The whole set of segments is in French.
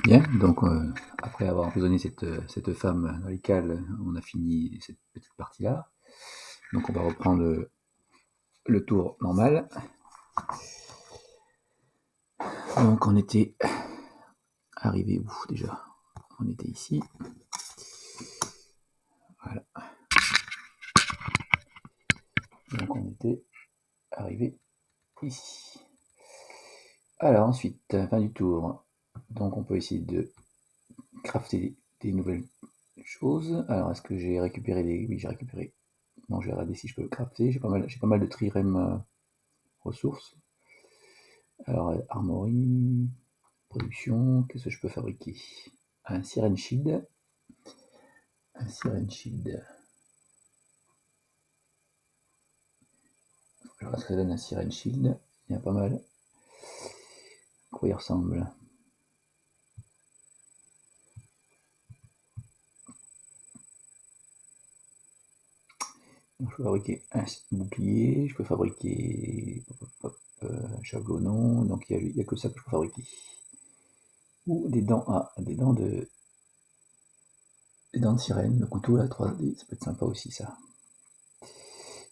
Bien, donc après avoir emprisonné cette femme dans les cales, on a fini cette petite partie-là. Donc on va reprendre le tour normal. Donc on était arrivé où déjà? On était ici. Voilà. Donc on était arrivé ici. Alors ensuite, fin du tour. Donc on peut essayer de crafter des nouvelles choses. Alors est-ce que j'ai récupéré des... Oui, j'ai récupéré. Non, je vais regarder si je peux crafter. J'ai pas mal de trirème ressources. Alors, armory, production, qu'est-ce que je peux fabriquer? Un Siren Shield. Un Siren Shield. Alors, ce que ça donne un Siren Shield. Il y en a pas mal. À quoi il ressemble? Donc, je peux fabriquer un bouclier, je peux fabriquer un javelot, non, donc il n'y a que ça que je peux fabriquer. Ou des dents, des dents de sirène, le couteau là, 3D, ça peut être sympa aussi ça.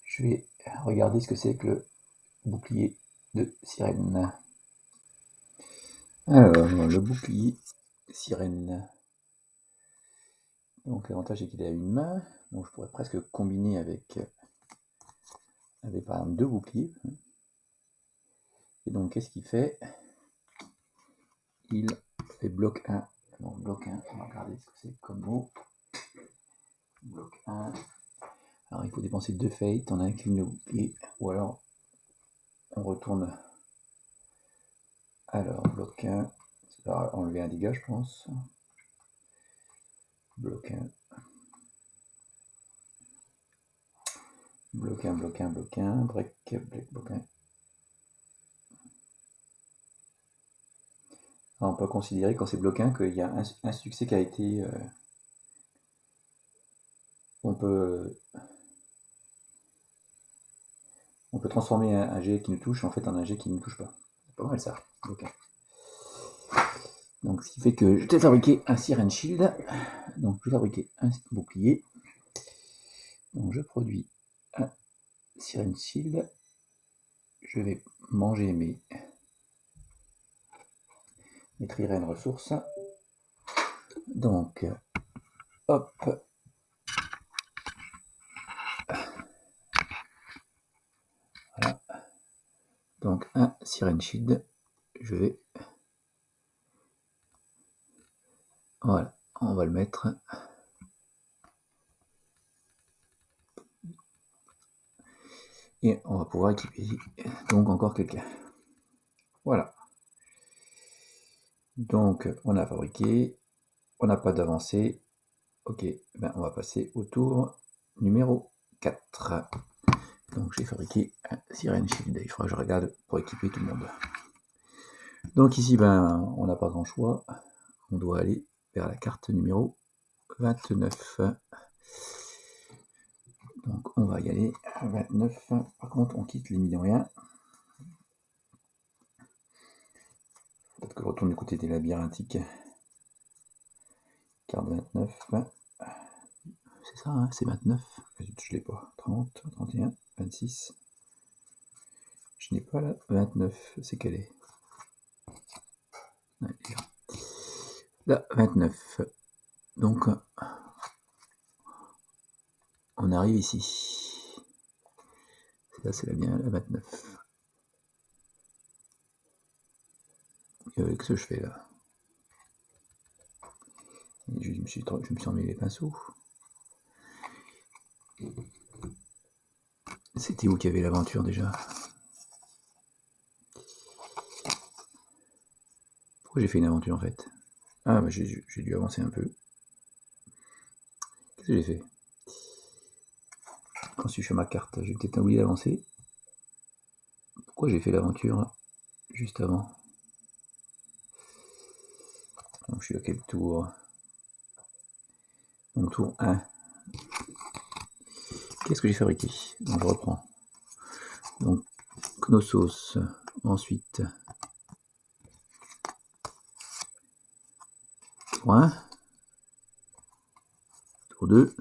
Je vais regarder ce que c'est que le bouclier de sirène. Alors, le bouclier sirène. Donc l'avantage c'est qu'il a une main, donc je pourrais presque combiner avec par exemple 2 boucliers. Et donc qu'est-ce qu'il fait? Il fait bloc 1. Donc bloc 1, on va regarder ce que c'est comme mot. Bloc 1. Alors il faut dépenser 2 fate, on incline le bouclier, ou alors on retourne. Alors bloc 1, ça va enlever un dégât je pense. Bloc 1. Bloc 1, bloc 1, bloc 1, break, bloc 1. Alors, on peut considérer quand c'est bloc 1 qu'il y a un succès qui a été... on peut transformer un jet qui nous touche en fait en un jet qui ne nous touche pas. C'est pas mal ça. Okay. Donc ce qui fait que je vais fabriquer un Siren Shield. Donc je vais fabriquer un bouclier. Donc je produis un Siren Shield. Je vais manger mes trirèmes ressources. Donc hop. Voilà. Donc un Siren Shield. Je vais... Voilà. On va le mettre... Et on va pouvoir équiper donc encore quelqu'un. Voilà. Donc on a fabriqué, on n'a pas d'avancée. Ok, ben, on va passer au tour numéro 4. Donc j'ai fabriqué un Siren Shield. Il faudra que je regarde pour équiper tout le monde. Donc ici, ben, on n'a pas grand choix. On doit aller vers la carte numéro 29. Donc on va y aller à 29. Par contre, on quitte les millions et un. Peut-être que je retourne du côté des labyrinthiques. Carte 29. C'est ça, hein, c'est 29. Je l'ai pas. 30, 31, 26. Je n'ai pas la 29. C'est quelle est? Ouais, la 29. Donc, on arrive ici. Là, c'est bien la 29. Qu'est-ce que je fais là? Je me suis emmêlé les pinceaux. C'était où qu'il y avait l'aventure déjà? Pourquoi j'ai fait une aventure en fait? Ah, bah j'ai dû avancer un peu. Qu'est-ce que j'ai fait? Quand je suis sur ma carte, j'ai peut-être oublié d'avancer. Pourquoi j'ai fait l'aventure juste avant? Donc je suis à quel tour? Donc tour 1. Qu'est-ce que j'ai fabriqué? Donc je reprends. Donc Knossos. Ensuite Tour 1. Tour 2.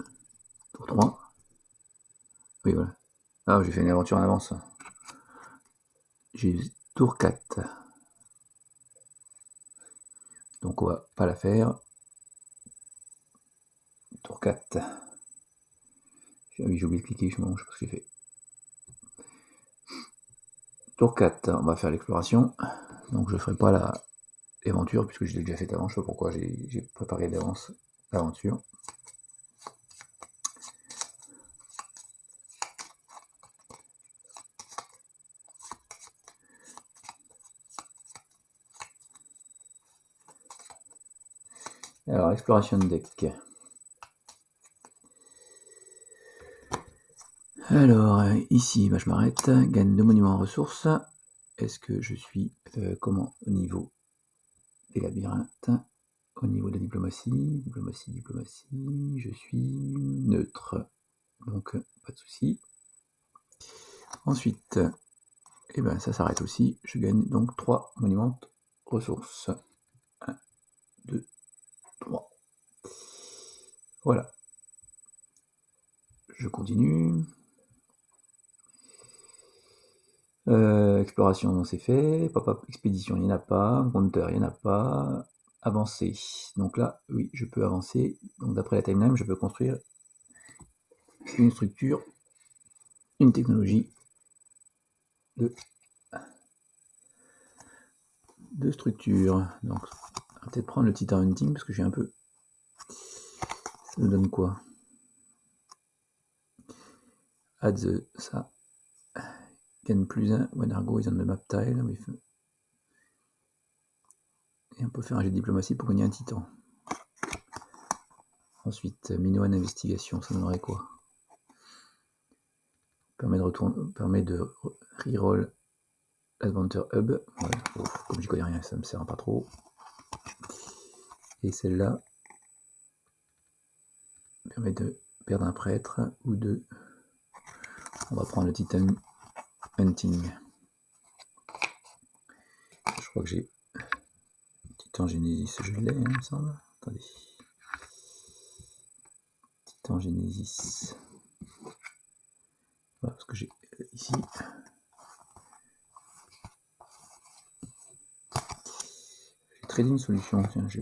Tour 3. Oui, voilà. Ah, j'ai fait une aventure en avance. J'ai tour 4. Donc on va pas la faire. Tour 4. Ah oui, j'ai oublié de cliquer, je sais pas ce que j'ai fait. Tour 4, on va faire l'exploration. Donc je ferai pas l'aventure puisque je l'ai déjà fait avant. Je sais pas pourquoi j'ai préparé d'avance l'aventure. Alors, exploration de deck. Alors, ici, je m'arrête. Gagne 2 monuments en ressources. Est-ce que je suis comment au niveau des labyrinthes? Au niveau de la diplomatie, je suis neutre. Donc, pas de souci. Ensuite, ça s'arrête aussi. Je gagne donc 3 monuments ressources. 1, 2, 3. Voilà. Je continue. Exploration, c'est fait. Pop-up expédition, il n'y en a pas. Compteur, il n'y en a pas. Avancer. Donc là, oui, je peux avancer. Donc d'après la timeline, je peux construire une structure, une technologie de structure. Donc, on va peut-être prendre le Titan Hunting parce que j'ai un peu. Ça me donne quoi? Add ça. Gagne plus 1 when Argo is on the map tile. Et on peut faire un jet de diplomatie pour gagner un titan. Ensuite, Minoan Investigation, ça donnerait quoi? Permet de reroll Adventure Hub. Ouais, comme j'y connais rien, ça me sert pas trop. Et celle-là permet de perdre un prêtre ou deux. On va prendre le Titan Hunting. Je crois que j'ai Titan Genesis, je l'ai, il me semble. Attendez. Titan Genesis. Voilà, parce que j'ai ici. J'ai Trading Solution. Tiens, j'ai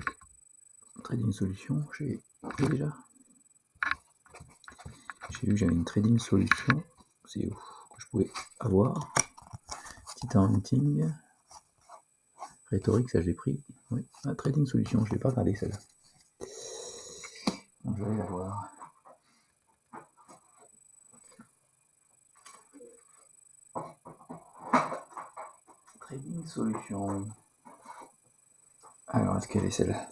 Trading Solution. J'ai déjà. J'ai vu que j'avais une Trading Solution. C'est où que je pouvais avoir. Titan Hunting. Rhétorique, ça je l'ai pris. Oui. Ah, Trading Solution, je ne l'ai pas regardé celle-là. Donc je vais aller la voir. Trading Solution. Alors, est-ce qu'elle est celle-là?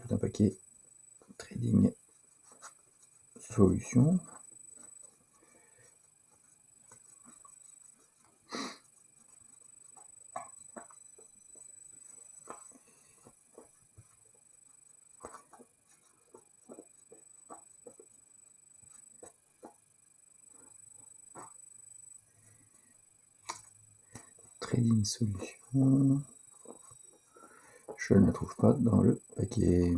Tout un paquet. Trading Solution. Trading Solution. Je ne la trouve pas dans le paquet.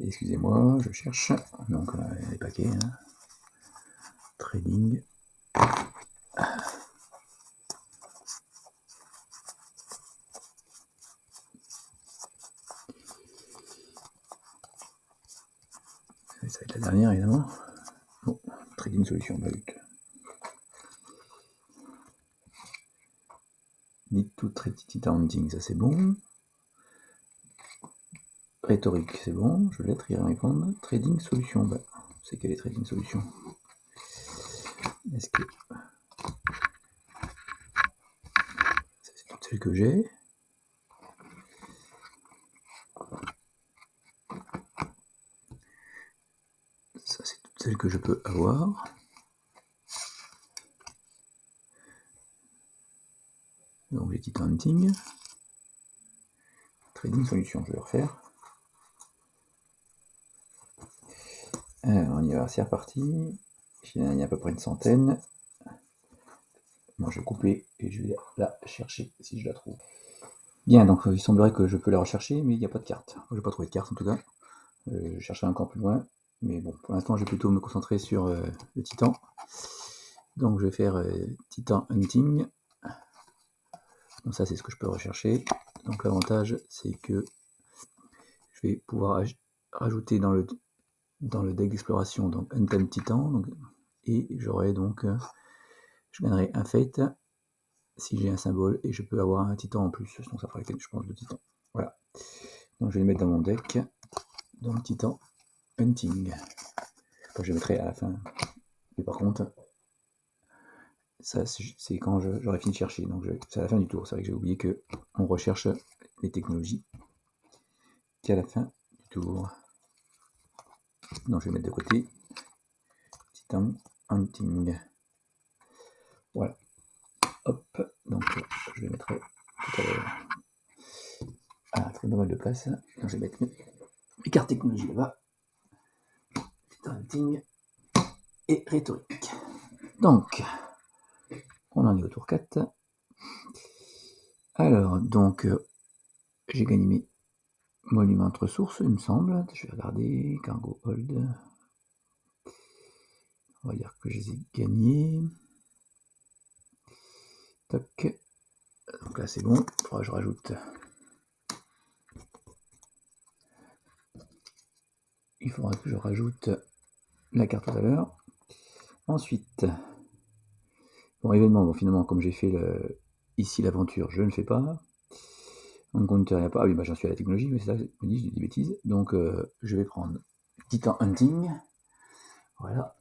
Excusez-moi, je cherche. Donc les paquets. Hein. Trading. Ça va être la dernière évidemment. Bon, Trading Solution, but. Need to trade Titan Hunting, ça c'est bon. Rhétorique, c'est bon, je vais y répondre. Trading Solution, bah, c'est quelle est Trading Solution? Est-ce que ça c'est toutes celles que j'ai? Ça c'est toutes celles que je peux avoir. Donc j'ai Titan Hunting. Trading Solution, je vais refaire. Alors, on y va, c'est reparti. Il y a à peu près une centaine. Bon, je vais couper et je vais la chercher si je la trouve. Bien, donc il semblerait que je peux la rechercher, mais il n'y a pas de carte. Je n'ai pas trouvé de carte en tout cas. Je chercherai encore plus loin. Mais bon, pour l'instant, je vais plutôt me concentrer sur le Titan. Donc je vais faire Titan Hunting. Donc ça, c'est ce que je peux rechercher. Donc l'avantage, c'est que je vais pouvoir rajouter dans le deck d'exploration donc Untamed Titan. Donc, et j'aurai donc, je gagnerai un Fate si j'ai un symbole et je peux avoir un Titan en plus. Donc ça fera je pense le Titan. Voilà. Donc je vais le mettre dans mon deck. Donc Titan Hunting. Enfin, je le mettrai à la fin. Mais par contre, ça c'est quand j'aurai fini de chercher. Donc c'est à la fin du tour. C'est vrai que j'ai oublié qu'on recherche les technologies qu'à la fin du tour. Donc je vais mettre de côté Titan Hunting. Voilà. Hop. Donc je le mettrai tout à l'heure. Ah, il faut pas mal de place. Donc je vais mettre mes cartes technologie là-bas. Titan Hunting et rhétorique. Donc, on en est au tour 4. Alors, donc, j'ai gagné mes monuments de ressources, il me semble. Je vais regarder. Cargo Hold. On va dire que je les ai gagnés. Toc. Donc là, c'est bon. Il faudra que je rajoute. Il faudra que je rajoute la carte tout à l'heure. Ensuite, bon, événement, bon, finalement, comme j'ai fait ici l'aventure, je ne fais pas. On ne compte rien pas. Ah oui, bah j'en suis à la technologie, mais c'est ça, je me dis, je dis des bêtises. Donc, je vais prendre Titan Hunting. Voilà.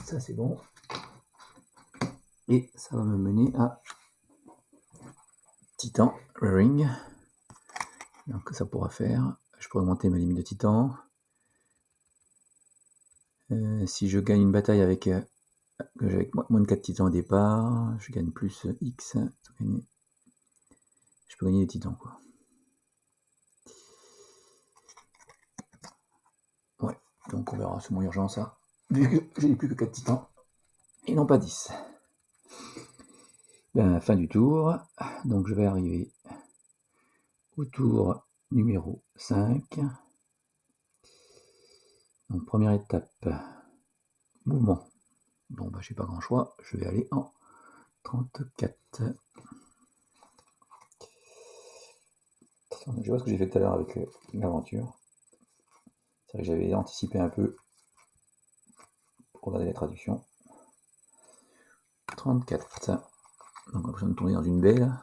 Ça, c'est bon. Et ça va me mener à Titan Rearing. Donc, ça pourra faire. Je pourrais augmenter ma limite de Titan. Si je gagne une bataille avec moins de 4 titans au départ, je gagne plus X. Je peux gagner des titans, quoi. Ouais, donc on verra, c'est moins urgent ça. Vu que j'ai plus que 4 titans, et non pas 10. Ben, fin du tour. Donc je vais arriver au tour numéro 5. Donc première étape, mouvement. Bon, bah j'ai pas grand choix, je vais aller en 34. Je vois ce que j'ai fait tout à l'heure avec l'aventure. C'est vrai que j'avais anticipé un peu pour regarder la traduction. 34. Donc on a besoin de tourner dans une belle.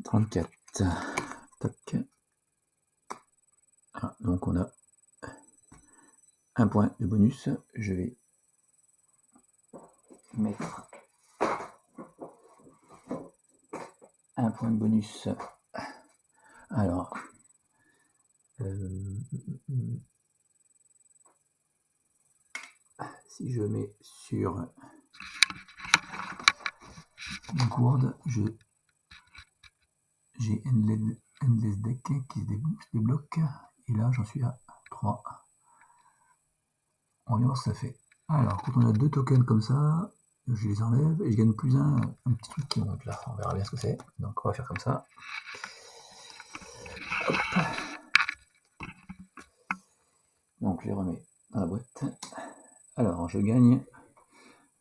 34. Toc. Ah, donc on a un point de bonus. Je vais mettre un point de bonus. Alors, si je mets sur une gourde, j'ai Endless Deck qui se débloque. Et là, j'en suis à 3. On va voir ce que ça fait. Alors, quand on a 2 tokens comme ça, je les enlève et je gagne plus un petit truc qui monte là. On verra bien ce que c'est. Donc, on va faire comme ça. Hop. Donc, je les remets dans la boîte. Alors, je gagne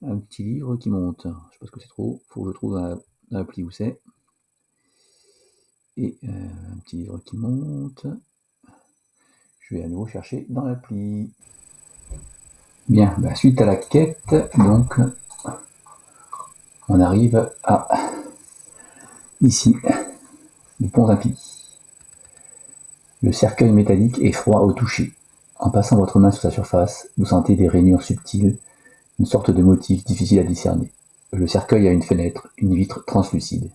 un petit livre qui monte. Je sais pas ce que c'est trop. Faut que je trouve dans l'appli où c'est. Et un petit livre qui monte. Je vais à nouveau chercher dans l'appli. Bien, bah, suite à la quête, donc on arrive à ici, les ponts impies. Le cercueil métallique est froid au toucher. En passant votre main sur sa surface, vous sentez des rainures subtiles, une sorte de motif difficile à discerner. Le cercueil a une fenêtre, une vitre translucide.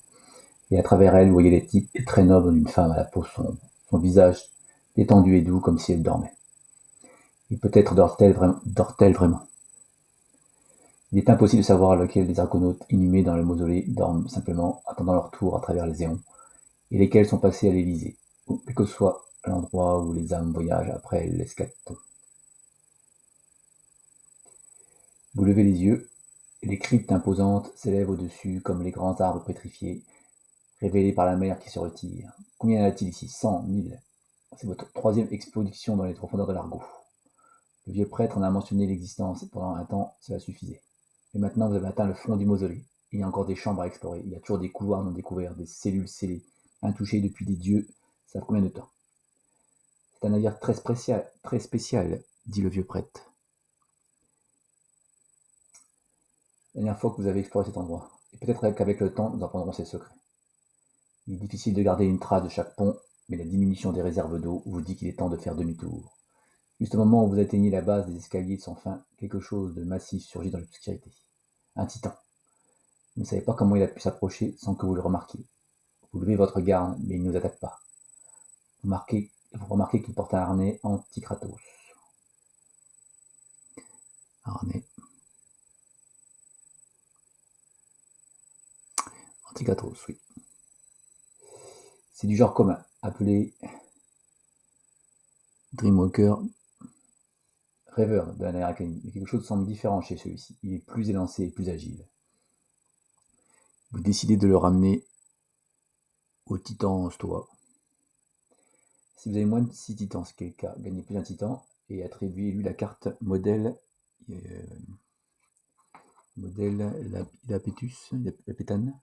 Et à travers elle, vous voyez les traits nobles d'une femme à la peau sombre, son visage détendu et doux comme si elle dormait. Et peut-être dort-elle vraiment. Il est impossible de savoir lequel des argonautes inhumés dans le mausolée dorment simplement, attendant leur tour à travers les éons, et lesquels sont passés à l'Élysée, quel que soit l'endroit où les âmes voyagent après l'escalaton. Vous levez les yeux, et les cryptes imposantes s'élèvent au-dessus comme les grands arbres pétrifiés, révélés par la mer qui se retire. Combien y en a-t-il ici 100, 1000 C'est votre troisième expédition dans les profondeurs de l'Argot. Le vieux prêtre en a mentionné l'existence, et pendant un temps, cela suffisait. Mais maintenant, vous avez atteint le fond du mausolée. Il y a encore des chambres à explorer. Il y a toujours des couloirs non découverts, des cellules scellées, intouchées depuis des dieux savent combien de temps. C'est un navire très spécial, dit le vieux prêtre. La dernière fois que vous avez exploré cet endroit. Et peut-être qu'avec le temps, nous apprendrons ses secrets. Il est difficile de garder une trace de chaque pont, mais la diminution des réserves d'eau vous dit qu'il est temps de faire demi-tour. Juste au moment où vous atteignez la base des escaliers sans fin, quelque chose de massif surgit dans l'obscurité. Un titan. Vous ne savez pas comment il a pu s'approcher sans que vous le remarquiez. Vous levez votre garde, mais il ne vous attaque pas. Vous remarquez qu'il porte un harnais anti-Kratos. Harnais anti-Kratos, oui. C'est du genre commun, appelé Dreamwalker Rêveur de la Night Academy. Mais quelque chose semble différent chez celui-ci. Il est plus élancé et plus agile. Vous décidez de le ramener au titan Stoa. Si vous avez moins de 6 titans, ce qui est le cas, gagnez plus d'un titan et attribuez-lui la carte modèle Lapétus, la pétane.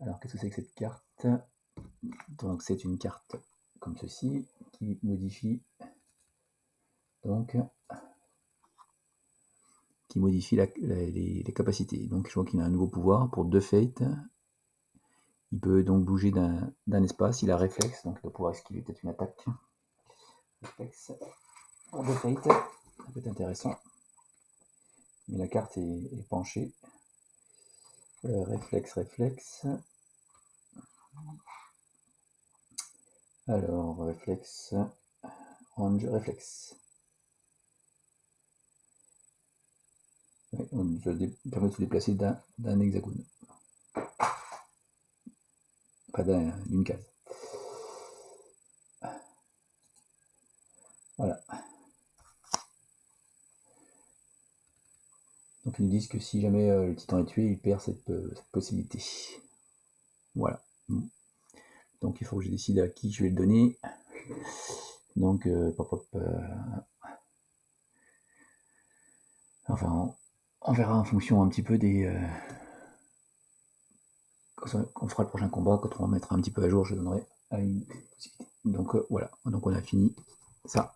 Alors qu'est-ce que c'est que cette carte? Donc c'est une carte comme ceci qui modifie donc les capacités. Donc je vois qu'il a un nouveau pouvoir pour 2 fates. Il peut donc bouger d'un espace. Il a réflexe, donc il doit pouvoir esquiver peut-être une attaque. Réflexe pour 2 fates, ça peut être intéressant. Mais la carte est penchée. Réflexe. Alors, réflexe. Range, réflexe. Ouais, on permet de se déplacer d'un hexagone. Pas d'une case. Voilà. Donc ils nous disent que si jamais le titan est tué, il perd cette possibilité. Voilà. Donc il faut que je décide à qui je vais le donner. Donc, enfin, on verra en fonction un petit peu des... quand on fera le prochain combat, quand on mettra un petit peu à jour, je donnerai à une possibilité. Donc voilà, donc on a fini ça.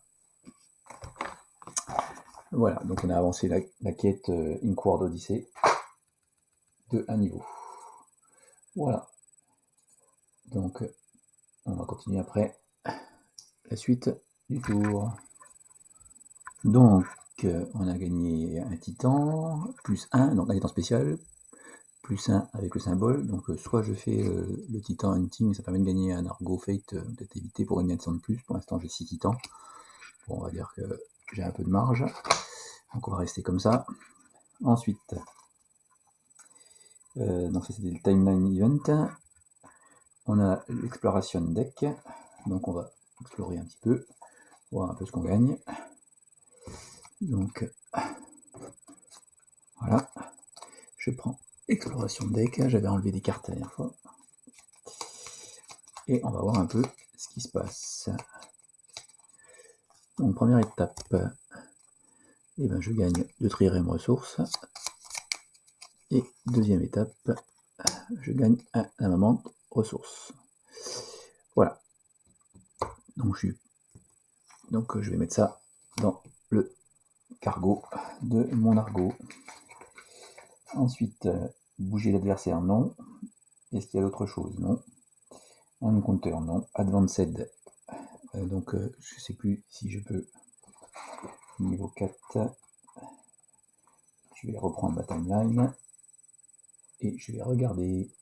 Voilà, donc on a avancé la quête Inkward Odyssey de un niveau. Voilà. Donc on va continuer après la suite du tour. Donc on a gagné un titan, plus 1, donc un titan spécial, plus 1 avec le symbole. Donc soit je fais le titan hunting, ça permet de gagner un argo fate, peut-être éviter pour gagner un titan de plus. Pour l'instant j'ai 6 titans. Bon, on va dire que j'ai un peu de marge. Donc on va rester comme ça. Ensuite, donc ça c'était le timeline event. On a l'exploration deck. Donc on va explorer un petit peu, voir un peu ce qu'on gagne. Donc voilà. Je prends exploration deck. J'avais enlevé des cartes la dernière fois. Et on va voir un peu ce qui se passe. Donc première étape, et ben, je gagne 2 trirème ressources. Et deuxième étape, je gagne un amendement ressources. Voilà. Donc je vais mettre ça dans le cargo de mon argot. Ensuite, bouger l'adversaire, non. Est-ce qu'il y a d'autre chose? Non. Encounter, non. Advanced, donc je ne sais plus si je peux. Niveau 4, je vais reprendre ma timeline et je vais regarder.